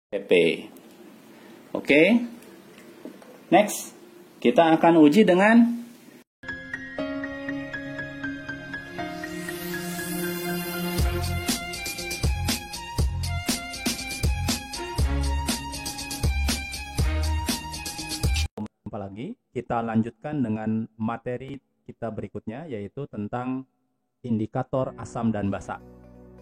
pp. Oke. Next, kita akan uji dengan lagi. Kita lanjutkan dengan materi kita berikutnya, yaitu tentang indikator asam dan basa.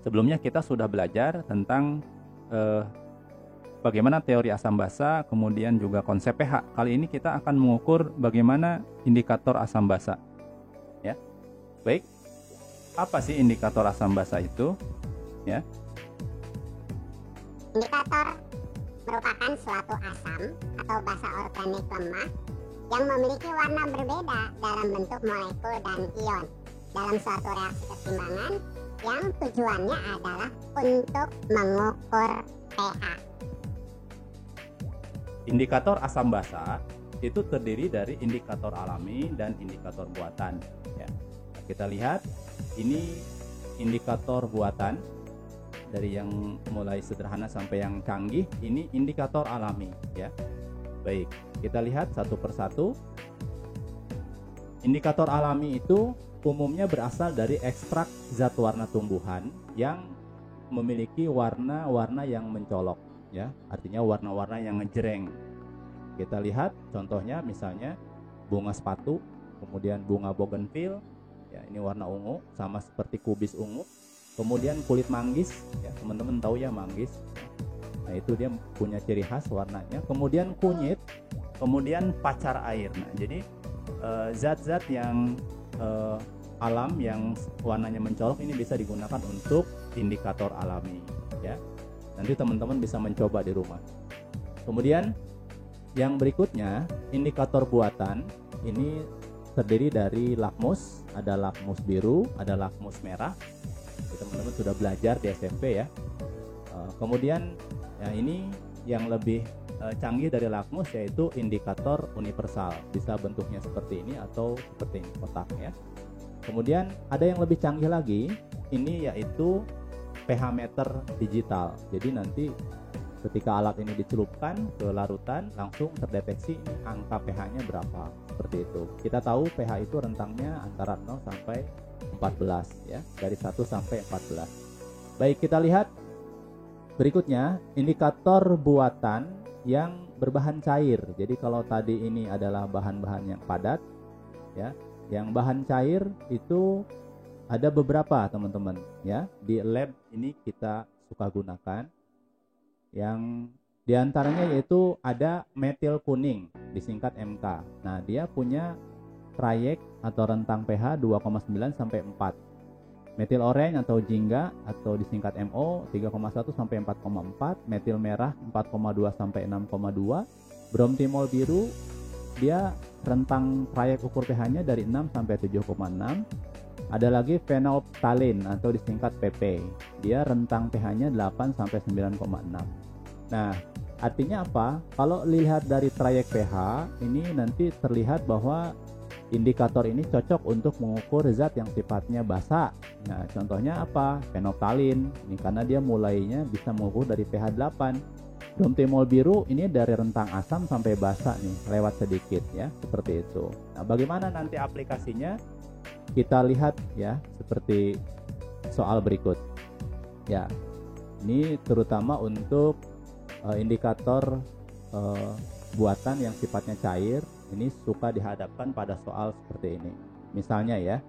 Sebelumnya kita sudah belajar tentang bagaimana teori asam basa, kemudian juga konsep pH. Kali ini kita akan mengukur bagaimana indikator asam basa. Ya, baik. Apa sih indikator asam basa itu? Ya. Indikator merupakan suatu asam atau basa organik lemah yang memiliki warna berbeda dalam bentuk molekul dan ion dalam suatu reaksi keseimbangan yang tujuannya adalah untuk mengukur pH. Indikator asam basa itu terdiri dari indikator alami dan indikator buatan. Ya. Kita lihat ini indikator buatan. Dari yang mulai sederhana sampai yang canggih, ini indikator alami, ya. Baik, kita lihat satu persatu. Indikator alami itu umumnya berasal dari ekstrak zat warna tumbuhan yang memiliki warna-warna yang mencolok, ya. Artinya warna-warna yang ngejreng. Kita lihat contohnya, misalnya bunga sepatu, kemudian bunga bougainville, ya, ini warna ungu, sama seperti kubis ungu. Kemudian kulit manggis, ya, teman-teman tahu ya manggis. Nah, itu dia punya ciri khas warnanya. Kemudian kunyit, kemudian pacar air. Nah, jadi zat-zat yang alam yang warnanya mencolok ini bisa digunakan untuk indikator alami, ya. Nanti teman-teman bisa mencoba di rumah. Kemudian yang berikutnya, indikator buatan. Ini terdiri dari lakmus, ada lakmus biru, ada lakmus merah. Teman-teman sudah belajar di SMP, ya. Kemudian ya, ini yang lebih canggih dari lakmus, yaitu indikator universal. Bisa bentuknya seperti ini atau seperti ini, kotak, ya. Kemudian ada yang lebih canggih lagi, ini yaitu pH meter digital. Jadi nanti ketika alat ini dicelupkan ke larutan, langsung terdeteksi ini angka pH-nya berapa, seperti itu. Kita tahu pH itu rentangnya antara 0 sampai 14, ya, dari 1 sampai 14. Baik, kita lihat berikutnya indikator buatan yang berbahan cair. Jadi kalau tadi ini adalah bahan-bahan yang padat, ya, yang bahan cair itu ada beberapa, teman-teman, ya. Di lab ini kita suka gunakan, yang diantaranya yaitu ada metil kuning, disingkat MK. Nah, dia punya trayek atau rentang pH 2,9 sampai 4. Metil oranye atau jingga atau disingkat MO 3,1 sampai 4,4. Metil merah 4,2 sampai 6,2. Bromtimol biru dia rentang trayek ukur pH-nya dari 6 sampai 7,6. Ada lagi phenolphthalein atau disingkat PP. Dia rentang pH-nya 8 sampai 9,6. Nah, artinya apa? Kalau lihat dari trayek pH ini nanti terlihat bahwa indikator ini cocok untuk mengukur zat yang sifatnya basa. Nah, contohnya apa? Phenolphthalein. Ini karena dia mulainya bisa mengukur dari pH 8. Bromtimol biru ini dari rentang asam sampai basa nih, lewat sedikit, ya, seperti itu. Nah, bagaimana nanti aplikasinya? Kita lihat, ya, seperti soal berikut. Ya, ini terutama untuk indikator buatan yang sifatnya cair. Ini suka dihadapkan pada soal seperti ini. Misalnya, ya,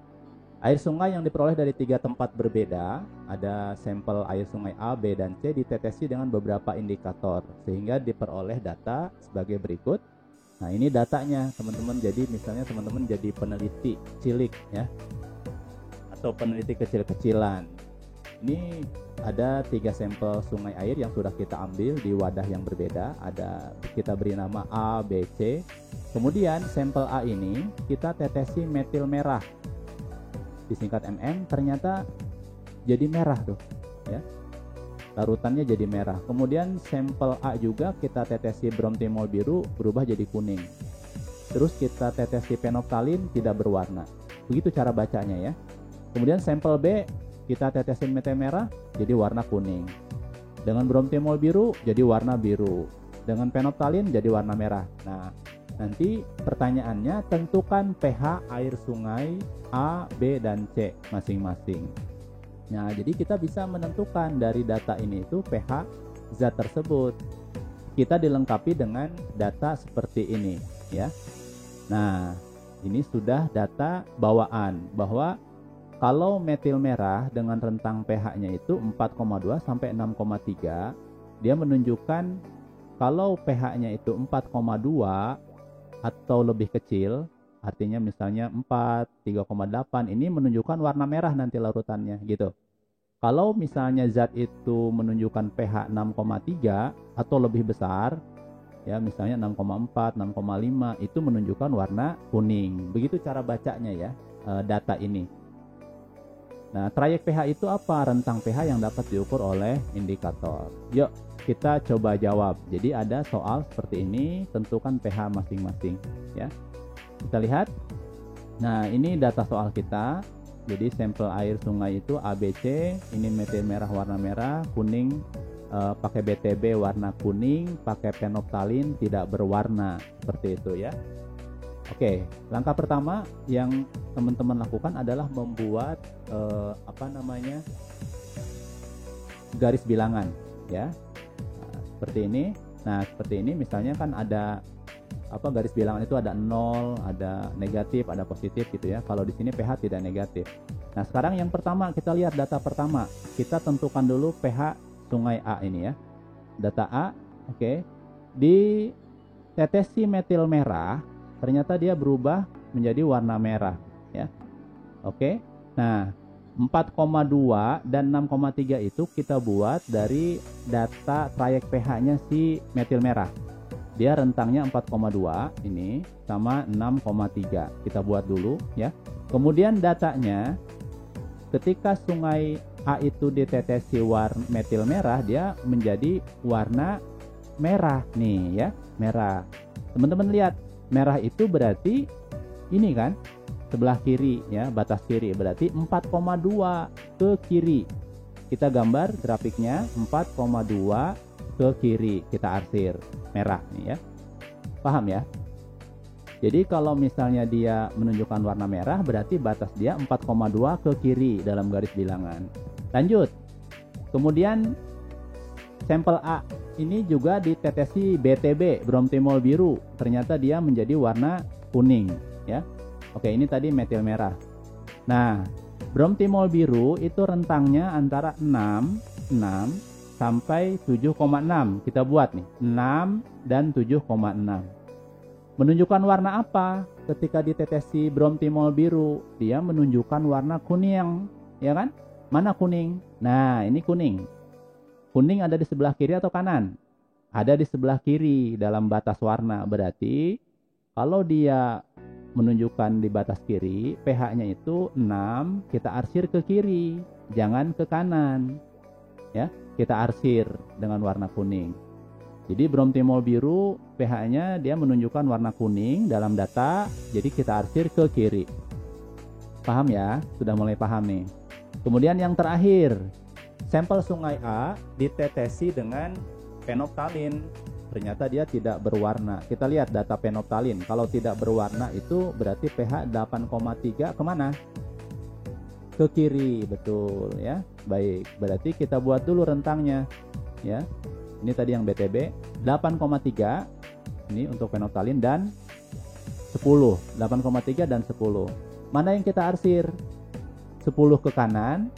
air sungai yang diperoleh dari 3 tempat berbeda, ada sampel air sungai A, B, dan C ditetesi dengan beberapa indikator sehingga diperoleh data sebagai berikut. Nah, ini datanya, teman-teman. Jadi misalnya teman-teman jadi peneliti cilik, ya, atau peneliti kecil-kecilan. Ini ada 3 sampel sungai air yang sudah kita ambil di wadah yang berbeda. Ada, kita beri nama A, B, C. Kemudian sampel A ini kita tetesi metil merah, disingkat MM. Ternyata jadi merah tuh, ya, larutannya jadi merah. Kemudian sampel A juga kita tetesi bromtimol biru, berubah jadi kuning. Terus kita tetesi phenolphthalein, tidak berwarna. Begitu cara bacanya, ya. Kemudian sampel B kita tetesin metil merah, jadi warna kuning. Dengan bromtimol biru jadi warna biru. Dengan penoptalin jadi warna merah. Nah, nanti pertanyaannya tentukan pH air sungai A, B, dan C masing-masing. Nah, jadi kita bisa menentukan dari data ini itu pH zat tersebut. Kita dilengkapi dengan data seperti ini, ya. Nah, ini sudah data bawaan bahwa kalau metil merah dengan rentang pH-nya itu 4,2 sampai 6,3, dia menunjukkan kalau pH-nya itu 4,2 atau lebih kecil, artinya misalnya 4, 3,8, ini menunjukkan warna merah nanti larutannya gitu. Kalau misalnya zat itu menunjukkan pH 6,3 atau lebih besar, ya misalnya 6,4, 6,5, itu menunjukkan warna kuning. Begitu cara bacanya ya, data ini. Nah, trayek pH itu apa? Rentang pH yang dapat diukur oleh indikator. Yuk, kita coba jawab. Jadi ada soal seperti ini, tentukan pH masing-masing ya. Kita lihat. Nah, ini data soal kita. Jadi sampel air sungai itu ABC, ini metil merah warna merah, kuning pakai BTB warna kuning, pakai penoptalin tidak berwarna, seperti itu ya. Oke, langkah pertama yang teman-teman lakukan adalah membuat garis bilangan ya. Nah, seperti ini. Nah, seperti ini misalnya kan ada garis bilangan itu ada 0, ada negatif, ada positif gitu ya. Kalau di sini pH tidak negatif. Nah, sekarang yang pertama kita lihat data pertama. Kita tentukan dulu pH sungai A ini ya. Data A, oke. Di tetesi metil merah ternyata dia berubah menjadi warna merah ya. Oke. Nah, 4,2 dan 6,3 itu kita buat dari data trayek pH-nya si metil merah. Dia rentangnya 4,2 ini sama 6,3. Kita buat dulu ya. Kemudian datanya ketika sungai A itu ditetesi metil merah, dia menjadi warna merah nih ya, merah. Teman-teman lihat, merah itu berarti ini kan sebelah kiri ya, batas kiri berarti 4,2 ke kiri. Kita gambar grafiknya 4,2 ke kiri, kita arsir merah nih ya. Paham ya? Jadi kalau misalnya dia menunjukkan warna merah berarti batas dia 4,2 ke kiri dalam garis bilangan. Lanjut. Kemudian sampel A ini juga ditetesi BTB, bromtimol biru. Ternyata dia menjadi warna kuning ya. Oke, ini tadi metil merah. Nah, bromtimol biru itu rentangnya antara 6 sampai 7,6. Kita buat nih, 6 dan 7,6. Menunjukkan warna apa? Ketika ditetesi bromtimol biru, dia menunjukkan warna kuning, ya kan? Mana kuning? Nah, ini kuning. Kuning ada di sebelah kiri atau kanan? Ada di sebelah kiri dalam batas warna. Berarti kalau dia menunjukkan di batas kiri, pH-nya itu 6, kita arsir ke kiri, jangan ke kanan. Ya, kita arsir dengan warna kuning. Jadi bromtimol biru pH-nya dia menunjukkan warna kuning dalam data, jadi kita arsir ke kiri. Paham ya? Sudah mulai paham nih. Kemudian yang terakhir, sampel sungai A ditetesi dengan penoptalin. Ternyata dia tidak berwarna. Kita lihat data penoptalin. Kalau tidak berwarna itu berarti pH 8,3 kemana? Ke kiri, betul ya. Baik, berarti kita buat dulu rentangnya ya. Ini tadi yang BTB 8,3 ini untuk penoptalin dan 10, 8,3 dan 10. Mana yang kita arsir? 10 ke kanan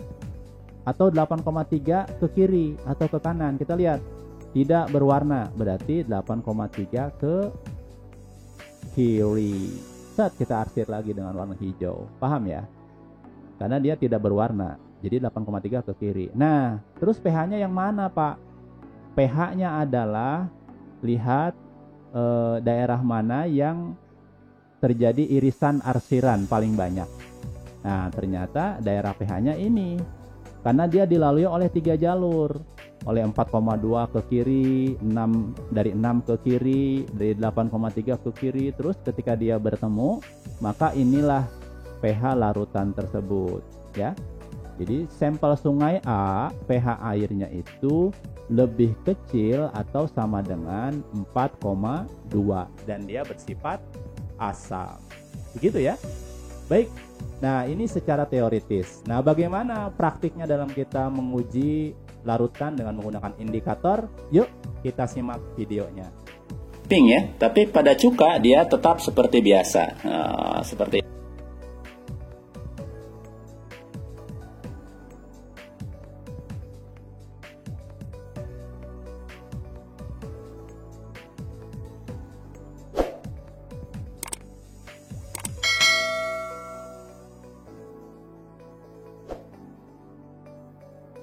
atau 8,3 ke kiri atau ke kanan? Kita lihat. Tidak berwarna, berarti 8,3 ke kiri. Set, kita arsir lagi dengan warna hijau. Paham ya? Karena dia tidak berwarna. Jadi 8,3 ke kiri. Nah, terus pH-nya yang mana, Pak? pH-nya adalah lihat daerah mana yang terjadi irisan arsiran paling banyak. Nah, ternyata daerah pH-nya ini. Karena dia dilalui oleh 3 jalur. Oleh 4,2 ke kiri, 6 dari 6 ke kiri, dari 8,3 ke kiri. Terus ketika dia bertemu, maka inilah pH larutan tersebut, ya. Jadi sampel sungai A, pH airnya itu lebih kecil atau sama dengan 4,2 dan dia bersifat asam. Begitu ya. Baik. Nah, ini secara teoritis. Nah, bagaimana praktiknya dalam kita menguji larutan dengan menggunakan indikator? Yuk, kita simak videonya. Pink ya, tapi pada cuka dia tetap seperti biasa. Seperti